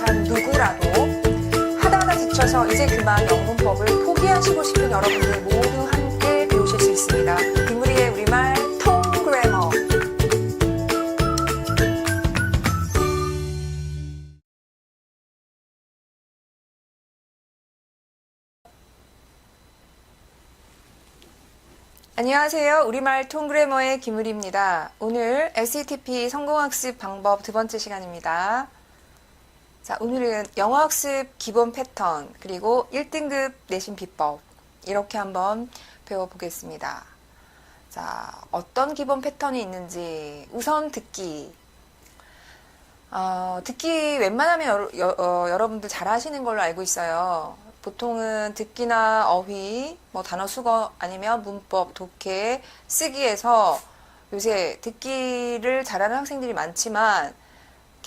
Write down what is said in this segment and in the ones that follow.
단 누구라도 하다하다 지쳐서 이제 그만 영문법을 포기하시고 싶은 여러분들 모두 함께 배우실 수 있습니다. 김우리의 우리말 통그래머. 안녕하세요. 우리말 통그래머의 김우리입니다. 오늘 SATP 성공학습 방법 두 번째 시간입니다. 자, 오늘은 영어학습 기본 패턴 그리고 1등급 내신 비법 이렇게 한번 배워보겠습니다. 자, 어떤 기본 패턴이 있는지 우선 듣기. 듣기 웬만하면 여러분들 잘 하시는 걸로 알고 있어요. 보통은 듣기나 어휘, 뭐 단어 수거 아니면 문법, 독해, 쓰기에서 요새 듣기를 잘하는 학생들이 많지만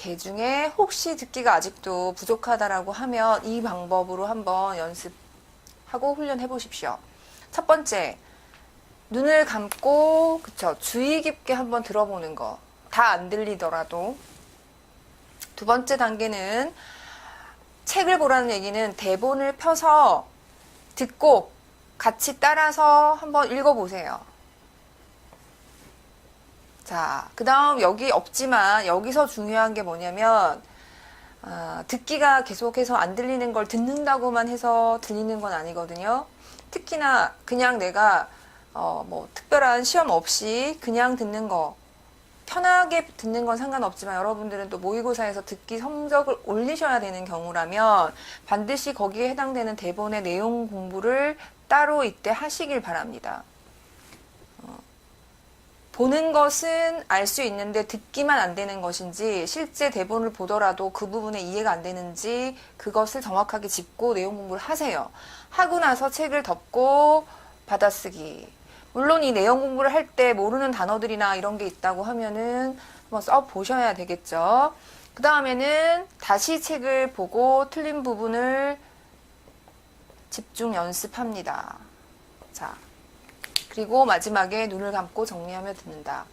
그 중에 혹시 듣기가 아직도 부족하다라고 하면 이 방법으로 한번 연습하고 훈련해 보십시오. 첫 번째, 눈을 감고 그쵸, 주의 깊게 한번 들어보는 거. 다 안 들리더라도. 두 번째 단계는 책을 보라는 얘기는 대본을 펴서 듣고 같이 따라서 한번 읽어보세요. 자, 그 다음 여기 없지만 여기서 중요한 게 뭐냐면 듣기가 계속해서 안 들리는 걸 듣는다고만 해서 들리는 건 아니거든요. 특히나 그냥 내가 뭐 특별한 시험 없이 그냥 듣는 거 편하게 듣는 건 상관없지만 여러분들은 또 모의고사에서 듣기 성적을 올리셔야 되는 경우라면 반드시 거기에 해당되는 대본의 내용 공부를 따로 이때 하시길 바랍니다. 보는 것은 알 수 있는데 듣기만 안 되는 것인지 실제 대본을 보더라도 그 부분에 이해가 안 되는지 그것을 정확하게 짚고 내용 공부를 하세요. 하고 나서 책을 덮고 받아쓰기. 물론 이 내용 공부를 할 때 모르는 단어들이나 이런 게 있다고 하면은 한번 써보셔야 되겠죠. 그 다음에는 다시 책을 보고 틀린 부분을 집중 연습합니다. 자, 그리고 마지막에 눈을 감고 정리하며 듣는다.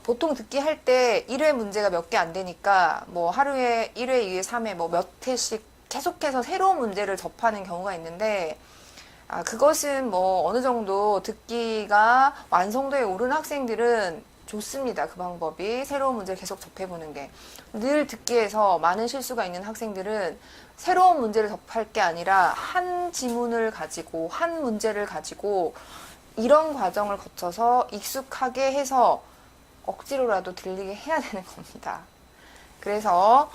보통 듣기 할 때 1회 문제가 몇 개 안 되니까 뭐 하루에 1회, 2회, 3회 뭐 몇 회씩 계속해서 새로운 문제를 접하는 경우가 있는데 그것은 뭐 어느 정도 듣기가 완성도에 오른 학생들은 좋습니다. 그 방법이 새로운 문제를 계속 접해보는 게. 늘 듣기에서 많은 실수가 있는 학생들은 새로운 문제를 접할 게 아니라 한 지문을 가지고 한 문제를 가지고 이런 과정을 거쳐서 익숙하게 해서 억지로라도 들리게 해야 되는 겁니다. 그래서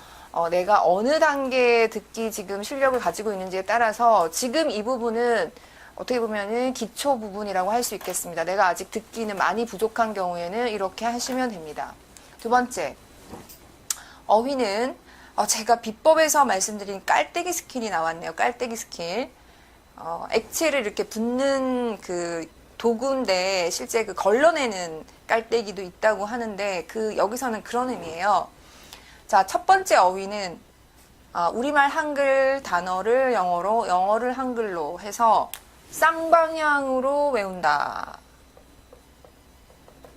내가 어느 단계의 듣기 지금 실력을 가지고 있는지에 따라서 지금 이 부분은 어떻게 보면은 기초 부분이라고 할 수 있겠습니다. 내가 아직 듣기는 많이 부족한 경우에는 이렇게 하시면 됩니다. 두 번째, 어휘는 제가 비법에서 말씀드린 깔때기 스킬이 나왔네요. 깔때기 스킬. 액체를 이렇게 붓는 그 도구인데 실제 그 걸러내는 깔때기도 있다고 하는데 여기서는 그런 의미예요. 자, 첫 번째 어휘는 우리말 한글 단어를 영어로, 영어를 한글로 해서 쌍방향으로 외운다.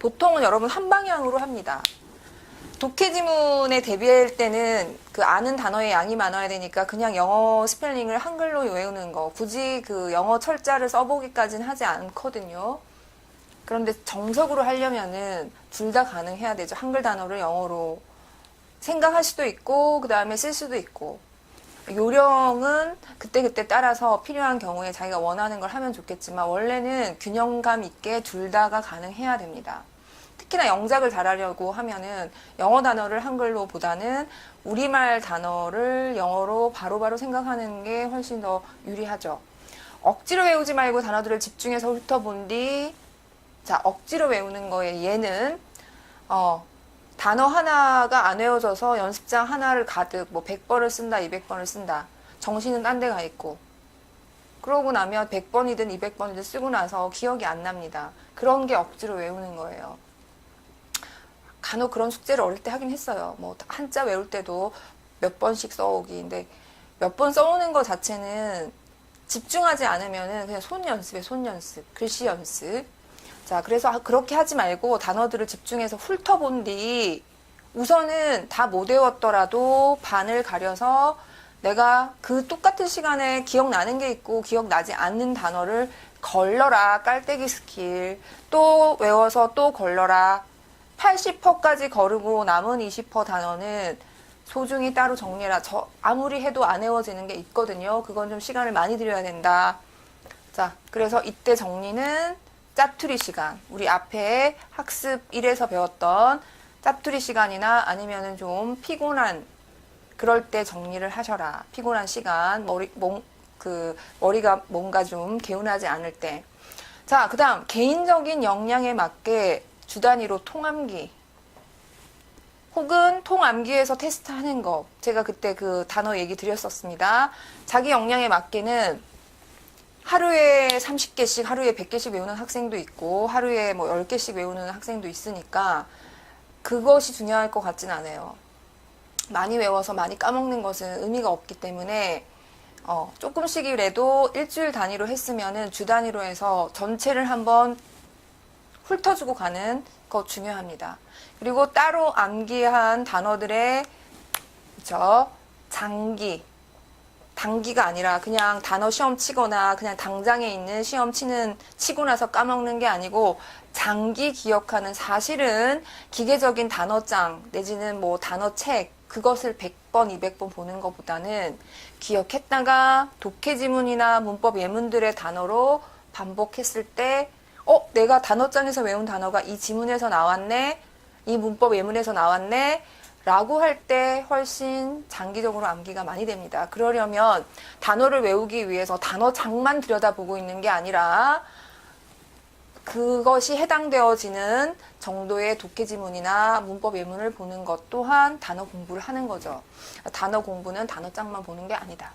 보통은 여러분 한 방향으로 합니다. 독해 지문에 대비할 때는 그 아는 단어의 양이 많아야 되니까 그냥 영어 스펠링을 한글로 외우는 거. 굳이 그 영어 철자를 써보기까지는 하지 않거든요. 그런데 정석으로 하려면은 둘 다 가능해야 되죠. 한글 단어를 영어로 생각할 수도 있고 그 다음에 쓸 수도 있고 요령은 그때그때 따라서 필요한 경우에 자기가 원하는 걸 하면 좋겠지만 원래는 균형감 있게 둘 다가 가능해야 됩니다. 특히나 영작을 잘하려고 하면은 영어 단어를 한글로 보다는 우리말 단어를 영어로 바로바로 생각하는 게 훨씬 더 유리하죠. 억지로 외우지 말고 단어들을 집중해서 훑어본 뒤 자, 억지로 외우는 거에 얘는 단어 하나가 안 외워져서 연습장 하나를 가득 뭐 100번을 쓴다, 200번을 쓴다. 정신은 딴 데 가 있고. 그러고 나면 100번이든 200번이든 쓰고 나서 기억이 안 납니다. 그런 게 억지로 외우는 거예요. 간혹 그런 숙제를 어릴 때 하긴 했어요. 뭐 한자 외울 때도 몇 번씩 써오기인데 몇 번 써오는 것 자체는 집중하지 않으면은 그냥 손 연습에 손 연습, 글씨 연습. 자, 그래서 그렇게 하지 말고 단어들을 집중해서 훑어본 뒤 우선은 다 못 외웠더라도 반을 가려서 내가 그 똑같은 시간에 기억나는 게 있고 기억나지 않는 단어를 걸러라. 깔때기 스킬. 또 외워서 또 걸러라. 80%까지 거르고 남은 20% 단어는 소중히 따로 정리해라. 아무리 해도 안 외워지는 게 있거든요. 그건 좀 시간을 많이 들여야 된다. 자, 그래서 이때 정리는 짜투리 시간. 우리 앞에 학습 1에서 배웠던 짜투리 시간이나 아니면은 좀 피곤한 그럴 때 정리를 하셔라. 피곤한 시간, 머리가 뭔가 좀 개운하지 않을 때. 자, 그 다음 개인적인 역량에 맞게 주 단위로 통암기 혹은 통암기에서 테스트하는 거. 제가 그때 그 단어 얘기 드렸었습니다. 자기 역량에 맞게는 하루에 30개씩, 하루에 100개씩 외우는 학생도 있고 하루에 뭐 10개씩 외우는 학생도 있으니까 그것이 중요할 것 같진 않아요. 많이 외워서 많이 까먹는 것은 의미가 없기 때문에 조금씩이라도 일주일 단위로 했으면은 주 단위로 해서 전체를 한번 훑어주고 가는 거 중요합니다. 그리고 따로 암기한 단어들의 단기가 아니라 그냥 단어 시험 치거나 그냥 당장에 있는 시험 치고 나서 까먹는 게 아니고 장기 기억하는, 사실은 기계적인 단어장 내지는 뭐 단어책 그것을 100번, 200번 보는 것보다는 기억했다가 독해지문이나 문법 예문들의 단어로 반복했을 때 내가 단어장에서 외운 단어가 이 지문에서 나왔네, 이 문법 예문에서 나왔네 라고 할 때 훨씬 장기적으로 암기가 많이 됩니다. 그러려면 단어를 외우기 위해서 단어장만 들여다보고 있는 게 아니라 그것이 해당되어지는 정도의 독해지문이나 문법 예문을 보는 것 또한 단어 공부를 하는 거죠. 단어 공부는 단어장만 보는 게 아니다.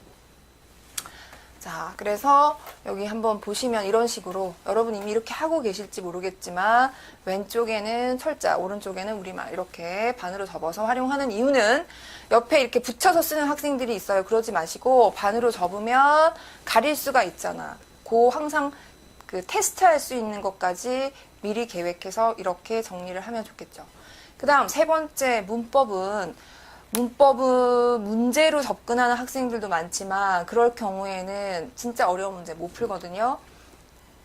자, 그래서 여기 한번 보시면 이런 식으로 여러분 이미 이렇게 하고 계실지 모르겠지만 왼쪽에는 철자, 오른쪽에는 우리말 이렇게 반으로 접어서 활용하는 이유는 옆에 이렇게 붙여서 쓰는 학생들이 있어요. 그러지 마시고 반으로 접으면 가릴 수가 있잖아. 항상 그 테스트할 수 있는 것까지 미리 계획해서 이렇게 정리를 하면 좋겠죠. 그 다음 세 번째 문법은 문제로 접근하는 학생들도 많지만 그럴 경우에는 진짜 어려운 문제 못 풀거든요.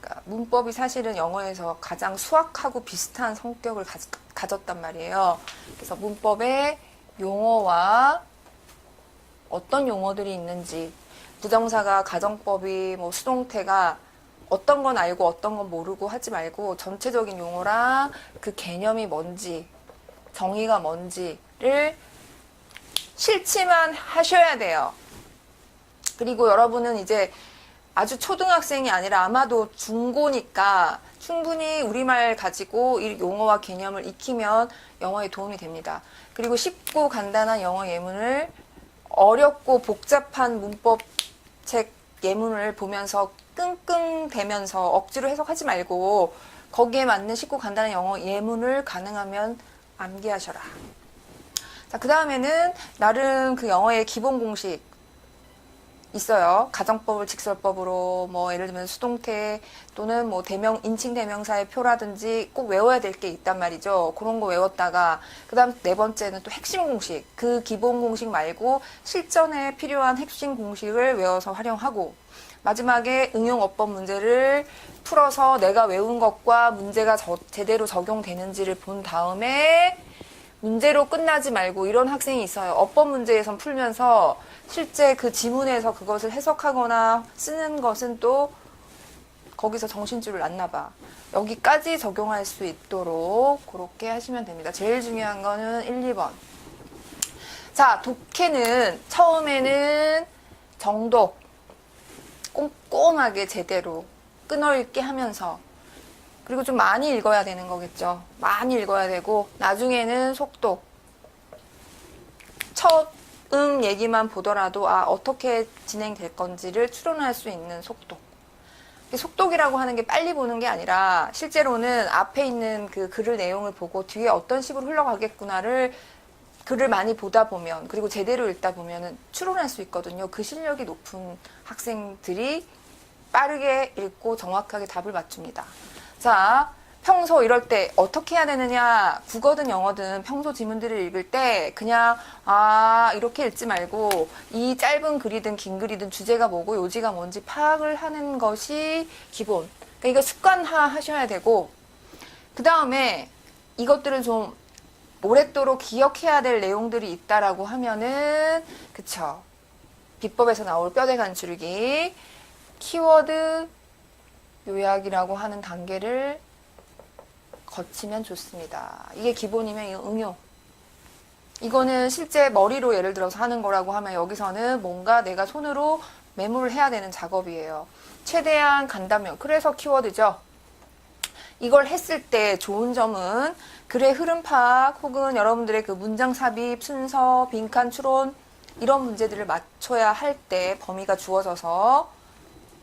그러니까 문법이 사실은 영어에서 가장 수학하고 비슷한 성격을 가졌단 말이에요. 그래서 문법의 용어와 어떤 용어들이 있는지, 부정사가, 가정법이, 뭐 수동태가 어떤 건 알고 어떤 건 모르고 하지 말고 전체적인 용어랑 그 개념이 뭔지, 정의가 뭔지를 실치만 하셔야 돼요. 그리고 여러분은 이제 아주 초등학생이 아니라 아마도 중고니까 충분히 우리말 가지고 이 용어와 개념을 익히면 영어에 도움이 됩니다. 그리고 쉽고 간단한 영어 예문을 어렵고 복잡한 문법책 예문을 보면서 끙끙대면서 억지로 해석하지 말고 거기에 맞는 쉽고 간단한 영어 예문을 가능하면 암기하셔라. 자, 그 다음에는 나름 그 영어의 기본 공식 있어요. 가정법을 직설법으로 뭐 예를 들면 수동태 또는 뭐 인칭 대명사의 표라든지 꼭 외워야 될 게 있단 말이죠. 그런 거 외웠다가 그 다음 네 번째는 또 핵심 공식, 그 기본 공식 말고 실전에 필요한 핵심 공식을 외워서 활용하고, 마지막에 응용 어법 문제를 풀어서 내가 외운 것과 문제가 제대로 적용되는지를 본 다음에 문제로 끝나지 말고, 이런 학생이 있어요. 어법 문제에선 풀면서 실제 그 지문에서 그것을 해석하거나 쓰는 것은 또 거기서 정신줄을 놨나 봐. 여기까지 적용할 수 있도록 그렇게 하시면 됩니다. 제일 중요한 거는 1, 2번. 자, 독해는 처음에는 정독 꼼꼼하게 제대로 끊어읽기 하면서, 그리고 좀 많이 읽어야 되는 거겠죠. 많이 읽어야 되고, 나중에는 속독. 첫 얘기만 보더라도 어떻게 진행될 건지를 추론할 수 있는 속독. 속독이라고 하는 게 빨리 보는 게 아니라 실제로는 앞에 있는 그 글을 내용을 보고 뒤에 어떤 식으로 흘러가겠구나를 글을 많이 보다 보면, 그리고 제대로 읽다 보면 추론할 수 있거든요. 그 실력이 높은 학생들이 빠르게 읽고 정확하게 답을 맞춥니다. 자, 평소 이럴 때 어떻게 해야 되느냐, 국어든 영어든 평소 지문들을 읽을 때 그냥 이렇게 읽지 말고 이 짧은 글이든 긴 글이든 주제가 뭐고 요지가 뭔지 파악을 하는 것이 기본. 그러니까 이거 습관화 하셔야 되고, 그 다음에 이것들을 좀 오랫도록 기억해야 될 내용들이 있다라고 하면은, 그쵸, 비법에서 나올 뼈대 간추르기, 키워드 요약이라고 하는 단계를 거치면 좋습니다. 이게 기본이면 이 응용. 이거는 실제 머리로 예를 들어서 하는 거라고 하면 여기서는 뭔가 내가 손으로 메모를 해야 되는 작업이에요. 최대한 간단면. 그래서 키워드죠. 이걸 했을 때 좋은 점은 글의 흐름 파악 혹은 여러분들의 그 문장 삽입, 순서, 빈칸 추론 이런 문제들을 맞춰야 할 때 범위가 주어져서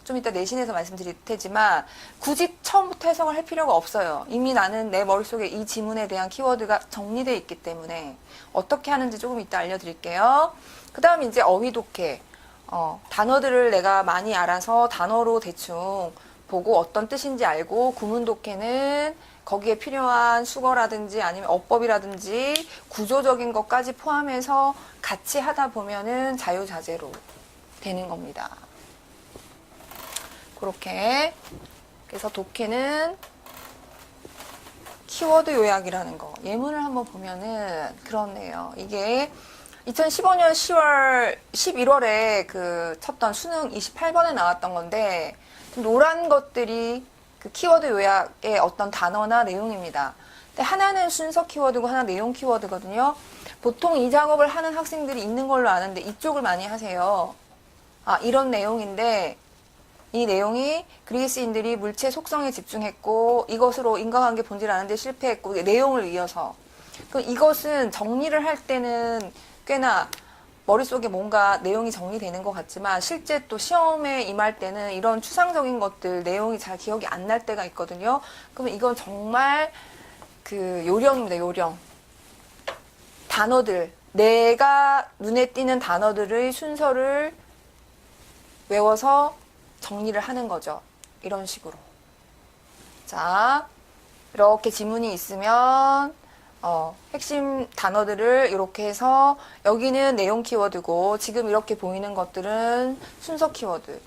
좀 이따 내신에서 말씀드릴 테지만 굳이 처음부터 해석을 할 필요가 없어요. 이미 나는 내 머릿속에 이 지문에 대한 키워드가 정리되어 있기 때문에 어떻게 하는지 조금 이따 알려드릴게요. 그 다음 이제 어휘 독해. 단어들을 내가 많이 알아서 단어로 대충 보고 어떤 뜻인지 알고, 구문 독해는 거기에 필요한 수거라든지 아니면 어법이라든지 구조적인 것까지 포함해서 같이 하다 보면은 자유자재로 되는 겁니다. 그렇게. 그래서 독해는 키워드 요약이라는 거. 예문을 한번 보면은 그렇네요. 이게 2015년 11월에 그 쳤던 수능 28번에 나왔던 건데, 노란 것들이 그 키워드 요약의 어떤 단어나 내용입니다. 근데 하나는 순서 키워드고 하나 내용 키워드거든요. 보통 이 작업을 하는 학생들이 있는 걸로 아는데 이쪽을 많이 하세요. 이런 내용인데, 이 내용이 그리스인들이 물체 속성에 집중했고 이것으로 인과관계 본질을 아는데 실패했고, 내용을 이어서. 그럼 이것은 정리를 할 때는 꽤나 머릿속에 뭔가 내용이 정리되는 것 같지만 실제 또 시험에 임할 때는 이런 추상적인 것들, 내용이 잘 기억이 안 날 때가 있거든요. 그러면 이건 정말 그 요령입니다. 요령. 단어들, 내가 눈에 띄는 단어들의 순서를 외워서 정리를 하는 거죠. 이런 식으로. 자, 이렇게 지문이 있으면 핵심 단어들을 이렇게 해서 여기는 내용 키워드고 지금 이렇게 보이는 것들은 순서 키워드.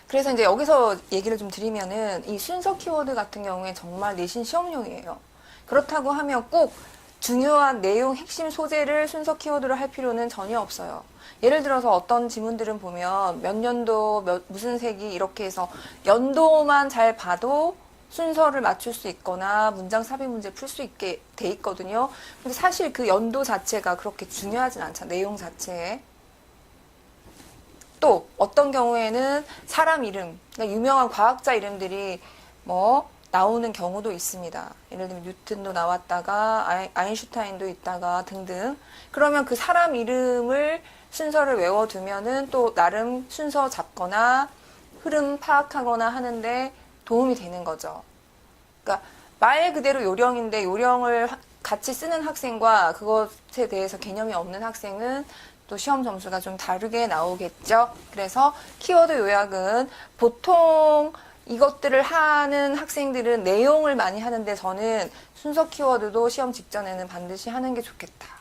그래서 이제 여기서 얘기를 좀 드리면은 이 순서 키워드 같은 경우에 정말 내신 시험용이에요. 그렇다고 하면 꼭 중요한 내용 핵심 소재를 순서 키워드로 할 필요는 전혀 없어요. 예를 들어서 어떤 지문들은 보면 몇 년도, 무슨 세기 이렇게 해서 연도만 잘 봐도 순서를 맞출 수 있거나 문장 삽입 문제 풀 수 있게 돼 있거든요. 근데 사실 그 연도 자체가 그렇게 중요하진 않잖아요. 내용 자체에. 또 어떤 경우에는 사람 이름, 그러니까 유명한 과학자 이름들이 뭐 나오는 경우도 있습니다. 예를 들면 뉴턴도 나왔다가 아인슈타인도 있다가 등등. 그러면 그 사람 이름을 순서를 외워두면은 또 나름 순서 잡거나 흐름 파악하거나 하는데 도움이 되는 거죠. 그러니까 말 그대로 요령인데 요령을 같이 쓰는 학생과 그것에 대해서 개념이 없는 학생은 또 시험 점수가 좀 다르게 나오겠죠. 그래서 키워드 요약은 보통 이것들을 하는 학생들은 내용을 많이 하는데 저는 순서 키워드도 시험 직전에는 반드시 하는 게 좋겠다.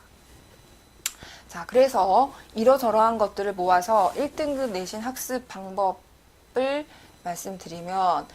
자, 그래서 이러저러한 것들을 모아서 1등급 내신 학습 방법을 말씀드리면,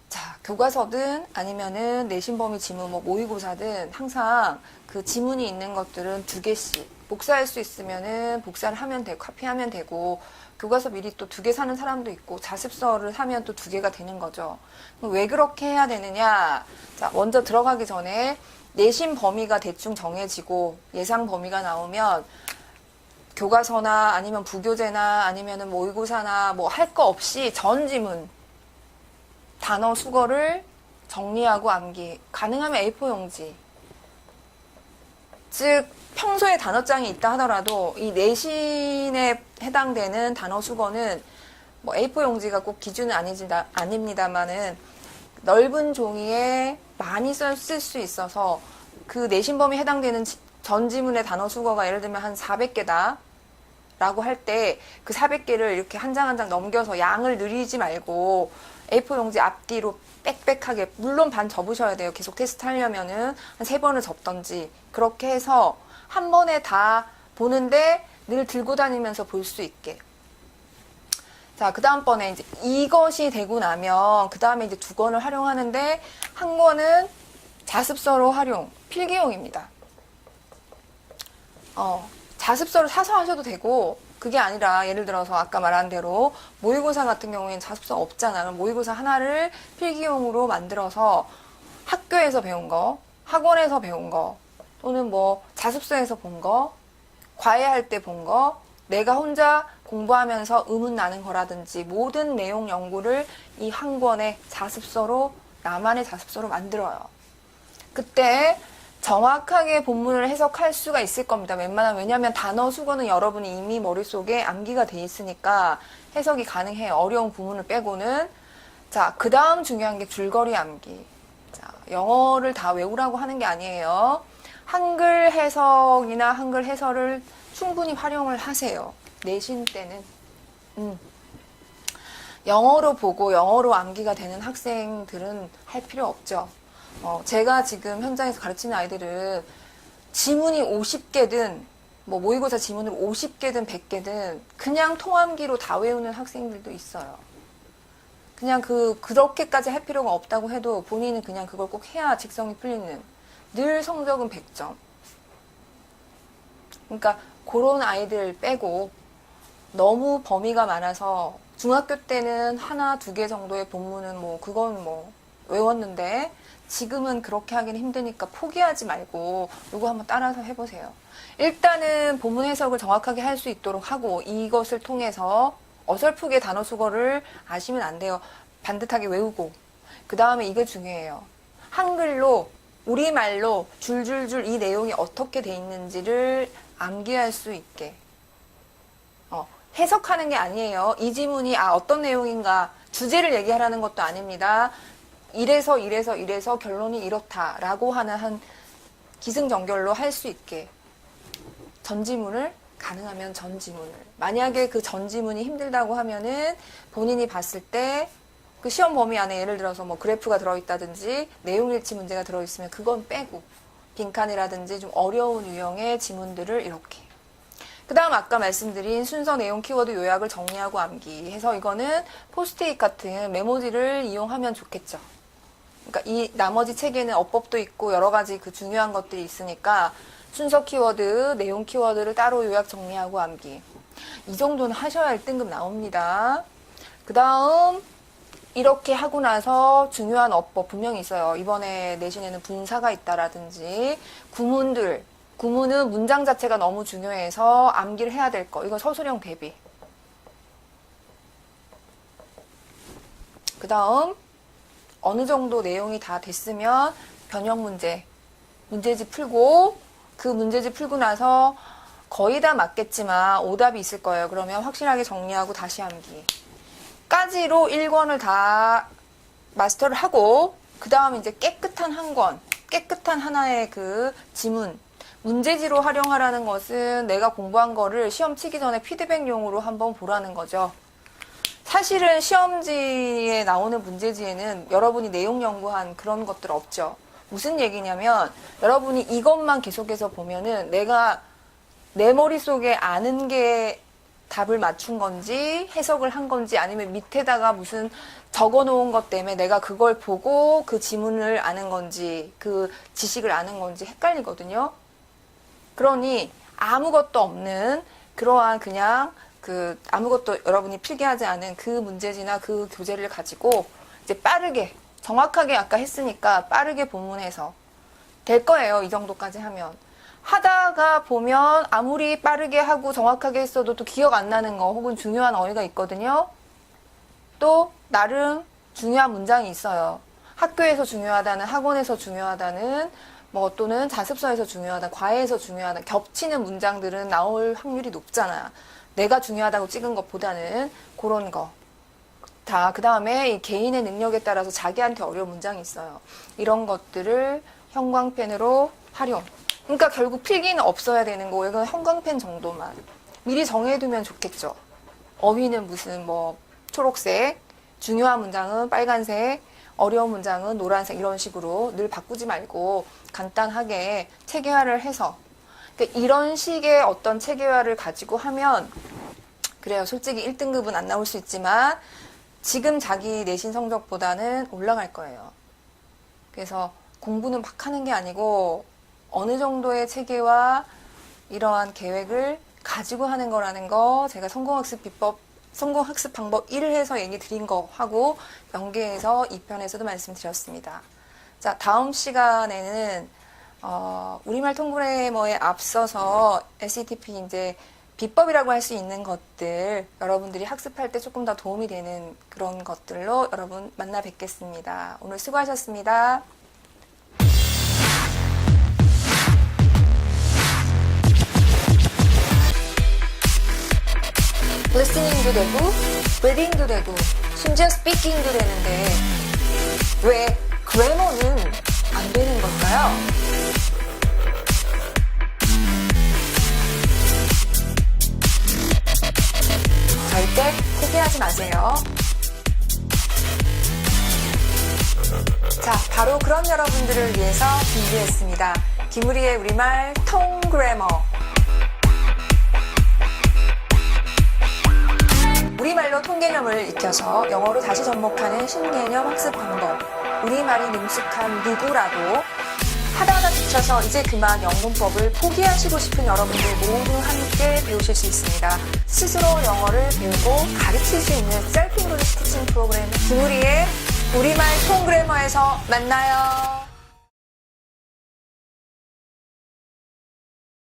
자, 교과서든 아니면은 내신 범위 지문 뭐 모의고사든 항상 그 지문이 있는 것들은 2개씩 복사할 수 있으면은 복사를 하면 되고 카피하면 되고, 교과서 미리 또 2개 사는 사람도 있고 자습서를 사면 또 2개가 되는 거죠. 그럼 왜 그렇게 해야 되느냐? 자, 먼저 들어가기 전에 내신 범위가 대충 정해지고 예상 범위가 나오면 교과서나 아니면 부교재나 아니면은 모의고사나 뭐 할 거 없이 전 지문 단어 수거를 정리하고 암기, 가능하면 A4 용지, 즉 평소에 단어장이 있다 하더라도 이 내신에 해당되는 단어 수거는 뭐 A4 용지가 꼭 기준은 아닙니다만은 넓은 종이에 많이 쓸 수 있어서 그 내신 범위에 해당되는 전 지문의 단어 수거가 예를 들면 한 400개다 라고 할 때 그 400개를 이렇게 한 장 한 장 넘겨서 양을 늘리지 말고 A4 용지 앞뒤로 빽빽하게, 물론 반 접으셔야 돼요. 계속 테스트 하려면은 한 3번을 접던지 그렇게 해서 한 번에 다 보는데 늘 들고 다니면서 볼 수 있게. 자, 그 다음번에 이제 이것이 되고 나면 그 다음에 이제 2권을 활용하는데, 한 권은 자습서로 활용, 필기용입니다. 자습서를 사서 하셔도 되고, 그게 아니라 예를 들어서 아까 말한 대로 모의고사 같은 경우에는 자습서 없잖아. 그럼 모의고사 하나를 필기용으로 만들어서 학교에서 배운 거, 학원에서 배운 거, 또는 뭐 자습서에서 본 거, 과외할 때 본 거, 내가 혼자 공부하면서 의문 나는 거라든지 모든 내용 연구를 이 한 권의 자습서로, 나만의 자습서로 만들어요. 그때 정확하게 본문을 해석할 수가 있을 겁니다. 웬만하면. 왜냐하면 단어 수거는 여러분이 이미 머릿속에 암기가 돼 있으니까 해석이 가능해요. 어려운 구문을 빼고는. 자, 그 다음 중요한 게 줄거리 암기. 자, 영어를 다 외우라고 하는 게 아니에요. 한글 해석이나 한글 해설을 충분히 활용을 하세요. 내신 때는. 영어로 보고 영어로 암기가 되는 학생들은 할 필요 없죠. 제가 지금 현장에서 가르치는 아이들은 지문이 50개든 뭐 모의고사 지문을 50개든 100개든 그냥 통암기로 다 외우는 학생들도 있어요. 그냥 그렇게까지 할 필요가 없다고 해도 본인은 그냥 그걸 꼭 해야 직성이 풀리는, 늘 성적은 100점. 그러니까 그런 아이들 빼고, 너무 범위가 많아서 중학교 때는 하나, 2개 정도의 본문은 뭐 그건 뭐 외웠는데 지금은 그렇게 하기는 힘드니까 포기하지 말고 이거 한번 따라서 해보세요. 일단은 본문 해석을 정확하게 할 수 있도록 하고, 이것을 통해서 어설프게 단어 수거를 아시면 안 돼요. 반듯하게 외우고, 그 다음에 이게 중요해요. 한글로, 우리말로 줄줄줄 이 내용이 어떻게 돼 있는지를 암기할 수 있게. 해석하는 게 아니에요. 이 지문이 어떤 내용인가 주제를 얘기하라는 것도 아닙니다. 이래서 결론이 이렇다라고 하는 한 기승전결로 할 수 있게 전지문을, 가능하면 전지문을, 만약에 그 전지문이 힘들다고 하면은 본인이 봤을 때 그 시험 범위 안에 예를 들어서 뭐 그래프가 들어있다든지 내용 일치 문제가 들어있으면 그건 빼고 빈칸이라든지 좀 어려운 유형의 지문들을 이렇게. 그 다음 아까 말씀드린 순서, 내용, 키워드, 요약을 정리하고 암기 해서 이거는 포스트잇 같은 메모지를 이용하면 좋겠죠. 그러니까 이 나머지 책에는 어법도 있고 여러 가지 그 중요한 것들이 있으니까 순서 키워드, 내용 키워드를 따로 요약 정리하고 암기. 이 정도는 하셔야 1등급 나옵니다. 그 다음 이렇게 하고 나서 중요한 어법 분명히 있어요. 이번에 내신에는 분사가 있다라든지 구문은 문장 자체가 너무 중요해서 암기를 해야 될 거. 이거 서술형 대비. 그 다음 어느 정도 내용이 다 됐으면 변형 문제집 풀고, 그 문제집 풀고 나서 거의 다 맞겠지만 오답이 있을 거예요. 그러면 확실하게 정리하고 다시 암기. 까지로 1권을 다 마스터를 하고, 그 다음 이제 깨끗한 한 권, 깨끗한 하나의 그 지문, 문제지로 활용하라는 것은 내가 공부한 거를 시험 치기 전에 피드백용으로 한번 보라는 거죠. 사실은 시험지에 나오는 문제지에는 여러분이 내용 연구한 그런 것들 없죠. 무슨 얘기냐면 여러분이 이것만 계속해서 보면은 내가 내 머릿속에 아는 게 답을 맞춘 건지 해석을 한 건지, 아니면 밑에다가 무슨 적어 놓은 것 때문에 내가 그걸 보고 그 지문을 아는 건지 그 지식을 아는 건지 헷갈리거든요. 그러니 아무것도 없는 그러한 그냥 아무것도 여러분이 필기하지 않은 그 문제지나 그 교재를 가지고 이제 빠르게, 정확하게 아까 했으니까 빠르게 본문해서 될 거예요. 이 정도까지 하면. 하다가 보면 아무리 빠르게 하고 정확하게 했어도 또 기억 안 나는 거 혹은 중요한 어휘가 있거든요. 또 나름 중요한 문장이 있어요. 학교에서 중요하다는, 학원에서 중요하다는, 뭐 또는 자습서에서 중요하다, 과외에서 중요하다, 겹치는 문장들은 나올 확률이 높잖아요. 내가 중요하다고 찍은 것보다는 그런 거. 다, 그 다음에 이 개인의 능력에 따라서 자기한테 어려운 문장이 있어요. 이런 것들을 형광펜으로 활용. 그러니까 결국 필기는 없어야 되는 거고, 이건 형광펜 정도만. 미리 정해두면 좋겠죠. 어휘는 무슨 뭐 초록색, 중요한 문장은 빨간색, 어려운 문장은 노란색 이런 식으로 늘 바꾸지 말고 간단하게 체계화를 해서 그러니까 이런 식의 어떤 체계화를 가지고 하면 그래요. 솔직히 1등급은 안 나올 수 있지만 지금 자기 내신 성적보다는 올라갈 거예요. 그래서 공부는 막 하는 게 아니고 어느 정도의 체계와 이러한 계획을 가지고 하는 거라는 거 제가 성공학습 비법, 성공학습 방법 1을 해서 얘기 드린 거 하고 연계해서 2편에서도 말씀드렸습니다. 자, 다음 시간에는 우리말 통그래머에 앞서서 SETP 이제 비법이라고 할 수 있는 것들 여러분들이 학습할 때 조금 더 도움이 되는 그런 것들로 여러분 만나 뵙겠습니다. 오늘 수고하셨습니다. 리스닝도 되고 리딩도 되고 심지어 스피킹도 되는데 왜 그래머는 안 되는 걸까요? 절대 포기하지 마세요. 자, 바로 그런 여러분들을 위해서 준비했습니다. 김우리의 우리말 통그래머. 우리말로 통개념을 익혀서 영어로 다시 접목하는 신개념 학습 방법. 우리말이 능숙한 누구라도 하다하다 지쳐서 이제 그만 영문법을 포기하시고 싶은 여러분들 모두 함께 배우실 수 있습니다. 스스로 영어를 배우고 가르칠 수 있는 셀프 잉글리시 티칭 프로그램 김우리의 우리말 통그래머에서 만나요.